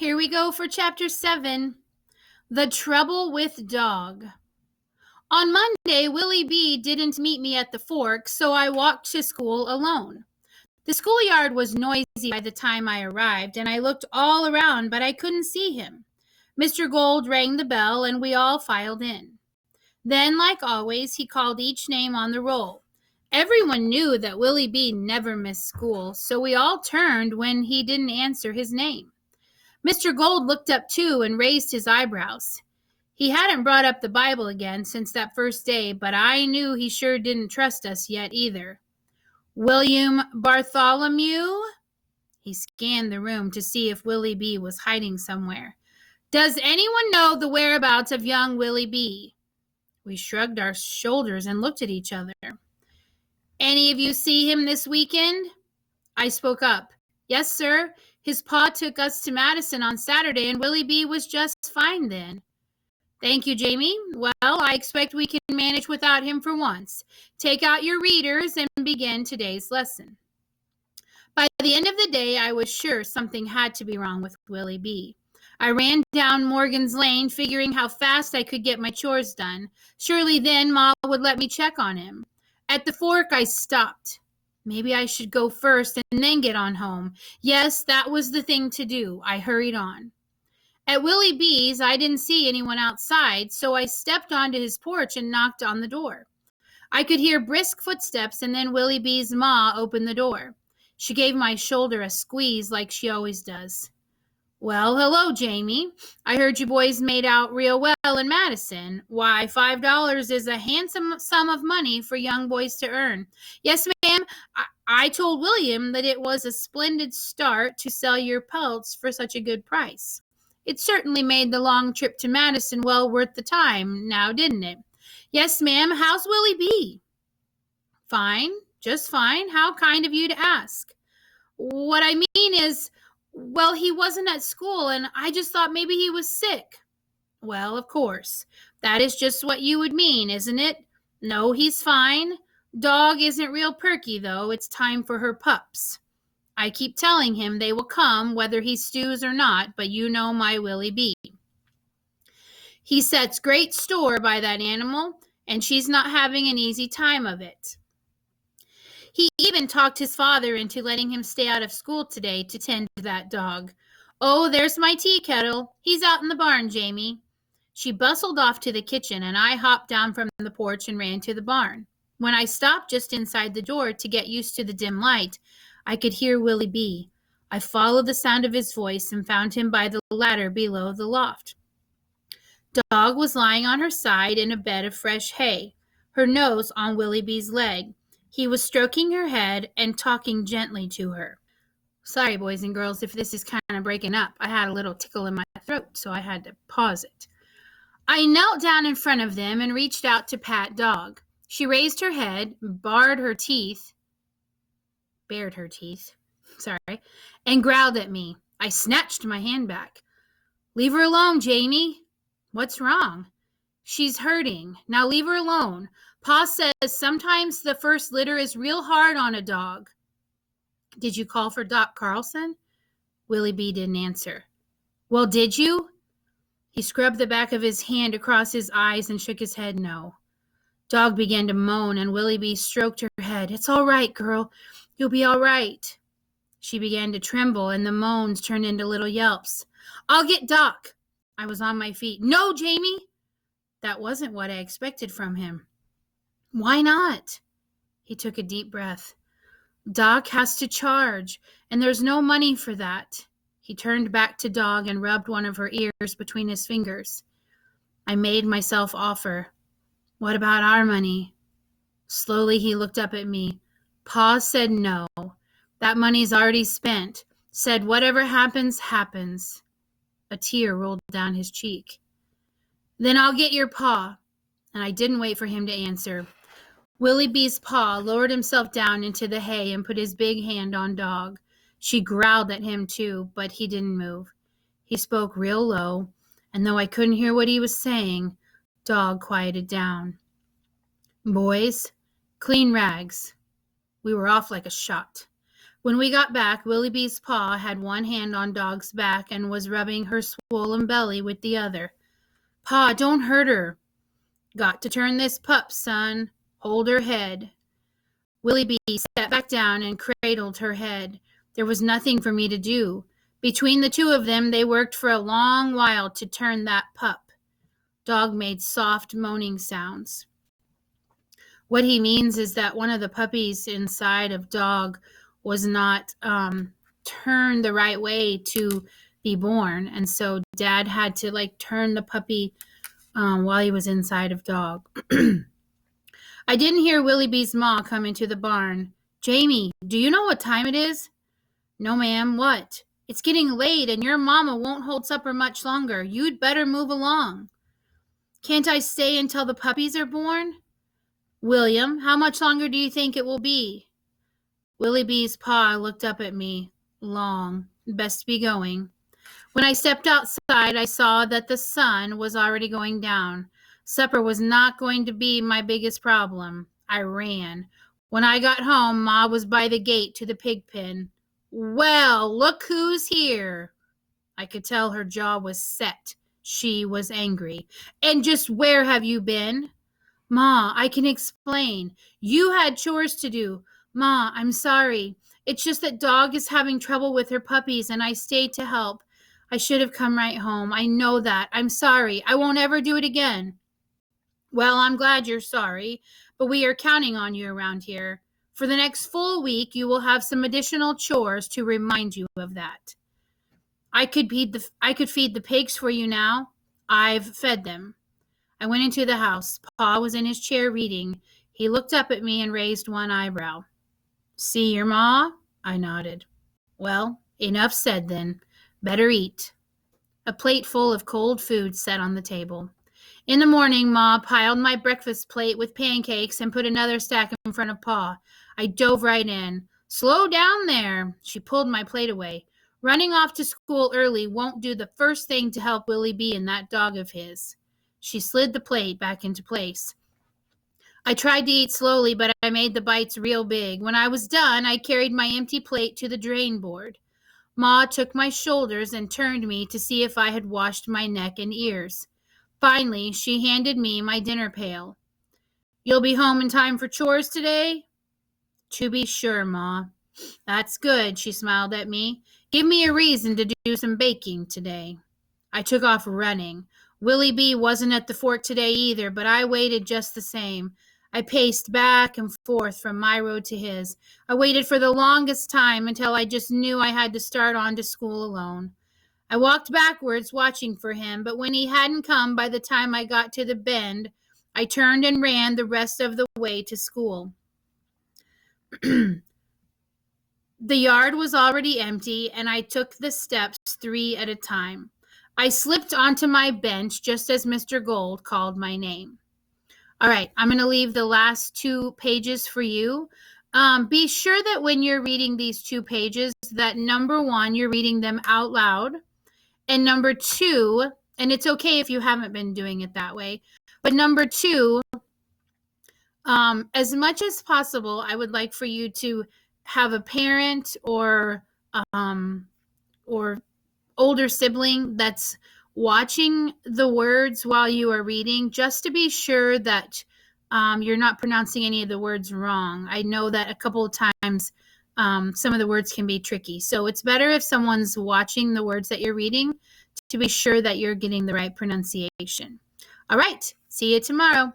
Here we go for Chapter 7, The Trouble with Dog. On Monday, Willie B. didn't meet me at the fork, so I walked to school alone. The schoolyard was noisy by the time I arrived, and I looked all around, but I couldn't see him. Mr. Gold rang the bell, and we all filed in. Then, like always, he called each name on the roll. Everyone knew that Willie B. never missed school, so we all turned when he didn't answer his name. Mr. Gold looked up too and raised his eyebrows. He hadn't brought up the Bible again since that first day, but I knew he sure didn't trust us yet either. William Bartholomew? He scanned the room to see if Willie B. was hiding somewhere. Does anyone know the whereabouts of young Willie B.? We shrugged our shoulders and looked at each other. Any of you see him this weekend? I spoke up. Yes, sir. His pa took us to Madison on Saturday, and Willie B. was just fine then. Thank you, Jamie. Well, I expect we can manage without him for once. Take out your readers and begin today's lesson. By the end of the day, I was sure something had to be wrong with Willie B. I ran down Morgan's Lane, figuring how fast I could get my chores done. Surely then Ma would let me check on him. At the fork, I stopped. Maybe I should go first and then get on home. Yes, that was the thing to do. I hurried on. At Willie B.'s, I didn't see anyone outside, so I stepped onto his porch and knocked on the door. I could hear brisk footsteps, and then Willie B.'s ma opened the door. She gave my shoulder a squeeze like she always does. Well, hello, Jamie. I heard you boys made out real well in Madison. Why, $5 is a handsome sum of money for young boys to earn. Yes, ma'am. I told William that it was a splendid start to sell your pelts for such a good price. It certainly made the long trip to Madison well worth the time, now didn't it? Yes, ma'am. How's Willie B? Fine, just fine. How kind of you to ask. What I mean is, well, he wasn't at school, and I just thought maybe he was sick. Well, of course. That is just what you would mean, isn't it? No, he's fine. Dog isn't real perky, though. It's time for her pups. I keep telling him they will come, whether he stews or not, but you know my Willie B. He sets great store by that animal, and she's not having an easy time of it. He even talked his father into letting him stay out of school today to tend to that dog. Oh, there's my tea kettle. He's out in the barn, Jamie. She bustled off to the kitchen, and I hopped down from the porch and ran to the barn. When I stopped just inside the door to get used to the dim light, I could hear Willie B. I followed the sound of his voice and found him by the ladder below the loft. Dog was lying on her side in a bed of fresh hay, her nose on Willie B.'s leg. He was stroking her head and talking gently to her. Sorry, boys and girls, if this is kind of breaking up. I had a little tickle in my throat, so I had to pause it. I knelt down in front of them and reached out to pat Dog. She raised her head, bared her teeth, and growled at me. I snatched my hand back. Leave her alone, Jamie. What's wrong? She's hurting. Now leave her alone. Pa says sometimes the first litter is real hard on a dog. Did you call for Doc Carlson? Willie B. didn't answer. Well, did you? He scrubbed the back of his hand across his eyes and shook his head no. Dog began to moan, and Willie B. stroked her head. It's all right, girl. You'll be all right. She began to tremble, and the moans turned into little yelps. I'll get Doc. I was on my feet. No, Jamie. That wasn't what I expected from him. Why not? He took a deep breath. Doc has to charge, and there's no money for that. He turned back to Dog and rubbed one of her ears between his fingers. I made myself offer. What about our money? Slowly he looked up at me. Pa said no. That money's already spent. Said whatever happens, happens. A tear rolled down his cheek. Then I'll get your pa. And I didn't wait for him to answer. Willie B.'s pa lowered himself down into the hay and put his big hand on Dog. She growled at him too, but he didn't move. He spoke real low, and though I couldn't hear what he was saying, Dog quieted down. Boys, clean rags. We were off like a shot. When we got back, Willie B's paw had one hand on Dog's back and was rubbing her swollen belly with the other. "Pa, don't hurt her." "Got to turn this pup, son. Hold her head." Willie B sat back down and cradled her head. There was nothing for me to do. Between the two of them, they worked for a long while to turn that pup. Dog made soft moaning sounds. What he means is that one of the puppies inside of Dog was not turned the right way to be born, and so Dad had to turn the puppy while he was inside of Dog. I didn't hear Willie B's ma come into the barn. "Jamie, do you know what time it is?" "No, ma'am. What?" "It's getting late, and your mama won't hold supper much longer. You'd better move along." "Can't I stay until the puppies are born?" "William, how much longer do you think it will be?" Willie B's pa looked up at me. "Long. Best be going." When I stepped outside, I saw that the sun was already going down. Supper was not going to be my biggest problem. I ran. When I got home, Ma was by the gate to the pig pen. "Well, look who's here." I could tell her jaw was set. She was angry. "And just where have you been?" "Ma, I can explain. You had chores to do." "Ma, I'm sorry. It's just that Dog is having trouble with her puppies, and I stayed to help. I should have come right home. I know that. I'm sorry. I won't ever do it again." "Well, I'm glad you're sorry, but we are counting on you around here. For the next full week, you will have some additional chores to remind you of that." I could feed the pigs for you now. I've fed them." I went into the house. Pa was in his chair reading. He looked up at me and raised one eyebrow. "See your ma?" I nodded. "Well, enough said then. Better eat." A plate full of cold food sat on the table. In the morning, Ma piled my breakfast plate with pancakes and put another stack in front of Pa. I dove right in. "Slow down there." She pulled my plate away. "Running off to school early won't do the first thing to help Willie B and that dog of his." She slid the plate back into place. I tried to eat slowly, but I made the bites real big. When I was done, I carried my empty plate to the drain board. Ma took my shoulders and turned me to see if I had washed my neck and ears. Finally, she handed me my dinner pail. "You'll be home in time for chores today?" "To be sure, Ma." "That's good," she smiled at me. "Give me a reason to do some baking today." I took off running. Willie B wasn't at the fork today either, but I waited just the same. I paced back and forth from my road to his. I waited for the longest time until I just knew I had to start on to school alone. I walked backwards watching for him, but when he hadn't come by the time I got to the bend, I turned and ran the rest of the way to school. The yard was already empty, and I took the steps 3 at a time. I slipped onto my bench just as Mr. Gold called my name. All right, I'm going to leave the last 2 pages for you. Be sure that when you're reading these 2 pages, that number 1, you're reading them out loud. And number 2, and it's okay if you haven't been doing it that way, but number 2, as much as possible, I would like for you to have a parent or older sibling that's watching the words while you are reading, just to be sure that you're not pronouncing any of the words wrong. I know that a couple of times some of the words can be tricky. So it's better if someone's watching the words that you're reading to be sure that you're getting the right pronunciation. All right, see you tomorrow.